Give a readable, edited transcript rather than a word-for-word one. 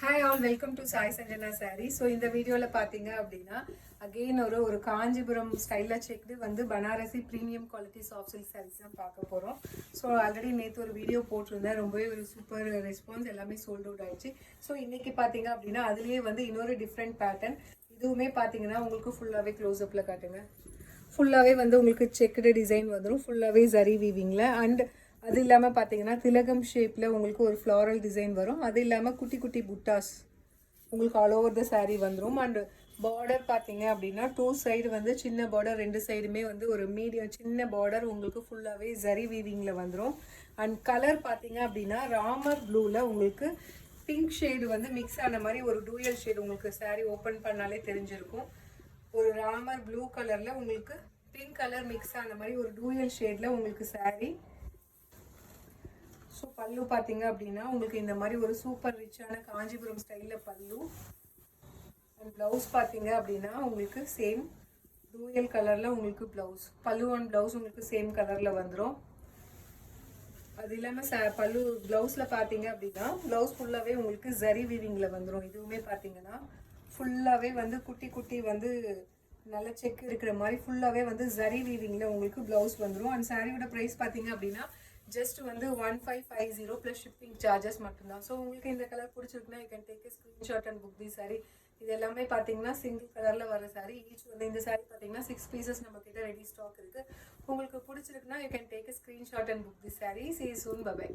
Hi all, welcome to Sai Sanjana sorry. So இந்த வீடியோவில் பார்த்தீங்க அப்படின்னா அகெயின் ஒரு காஞ்சிபுரம் ஸ்டைலில் செக்டு வந்து Banarasi premium quality soft silk saris தான் பார்க்க போகிறோம். ஸோ ஆல்ரெடி நேற்று ஒரு வீடியோ போட்டிருந்தேன், ரொம்பவே ஒரு சூப்பர் ரெஸ்பான்ஸ், எல்லாமே சோல்ட் அவுட் ஆயிடுச்சு. ஸோ இன்றைக்கி பார்த்தீங்க அப்படின்னா அதுலேயே வந்து இன்னொரு டிஃப்ரெண்ட் பேட்டர்ன். இதுவுமே பார்த்தீங்கன்னா உங்களுக்கு ஃபுல்லாகவே க்ளோஸ்அப்பில் காட்டுங்க. ஃபுல்லாகவே வந்து உங்களுக்கு செக்குடு டிசைன் வந்துடும், ஃபுல்லாகவே ஜரி வீவிங்கில். அண்ட் அது இல்லாமல் பார்த்தீங்கன்னா திலகம் ஷேப்பில் உங்களுக்கு ஒரு ஃப்ளாரல் டிசைன் வரும். அது இல்லாமல் குட்டி குட்டி புட்டாஸ் உங்களுக்கு ஆல் ஓவர் த சாரீ வந்துடும். அண்ட் பார்டர் பார்த்தீங்க அப்படின்னா டூ சைடு வந்து சின்ன பார்டர், ரெண்டு சைடுமே வந்து ஒரு மீடியம் சின்ன பார்டர் உங்களுக்கு ஃபுல்லாகவே ஜரி வீவிங்கில் வந்துடும். அண்ட் கலர் பார்த்தீங்க அப்படின்னா ராமர் ப்ளூவில் உங்களுக்கு பிங்க் ஷேடு வந்து மிக்ஸ் ஆன மாதிரி ஒரு டூயல் ஷேடு உங்களுக்கு சாரீ ஓப்பன் பண்ணாலே தெரிஞ்சிருக்கும். ஒரு ராமர் ப்ளூ கலரில் உங்களுக்கு பிங்க் கலர் மிக்ஸ் ஆன மாதிரி ஒரு டூயல் ஷேடில் உங்களுக்கு சாரீ. ஸோ பல்லு பார்த்தீங்க அப்படின்னா உங்களுக்கு இந்த மாதிரி ஒரு சூப்பர் ரிச்சான காஞ்சிபுரம் ஸ்டைலில் பல்லு. அண்ட் ப்ளவுஸ் பார்த்தீங்க அப்படின்னா உங்களுக்கு சேம் டூயல் கலரில் உங்களுக்கு ப்ளவுஸ், பல்லு அண்ட் ப்ளவுஸ் உங்களுக்கு சேம் கலரில் வந்துடும். அது இல்லாமல் பல்லு ப்ளவுஸில் பார்த்தீங்க அப்படின்னா ப்ளவுஸ் ஃபுல்லாகவே உங்களுக்கு ஜரி வீவிங்கில் வந்துடும். இதுவுமே பார்த்தீங்கன்னா ஃபுல்லாகவே வந்து குட்டி குட்டி வந்து நல்ல செக் இருக்கிற மாதிரி ஃபுல்லாகவே வந்து ஜரி வீவிங்கில் உங்களுக்கு ப்ளவுஸ் வந்துடும். அண்ட் சாரியோட ப்ரைஸ் பார்த்தீங்க அப்படின்னா ஜஸ்ட் வந்து 1550 ப்ளஸ் ஷிப்பிங் சார்ஜஸ் மட்டும்தான். ஸோ உங்களுக்கு இந்த கலர் பிடிச்சிருக்குன்னா you can take a screenshot and book the sorry. இது எல்லாமே பார்த்தீங்கன்னா சிங்கிள் கலரில் வர சாரி. ஈச் வந்து இந்த சாரி பார்த்தீங்கன்னா 6 பீசஸ் நம்ம கிட்ட ரெடி ஸ்டாக் இருக்குது. உங்களுக்கு பிடிச்சிருக்குன்னா you can take a screenshot and book the sorry. See you soon. Bye bye.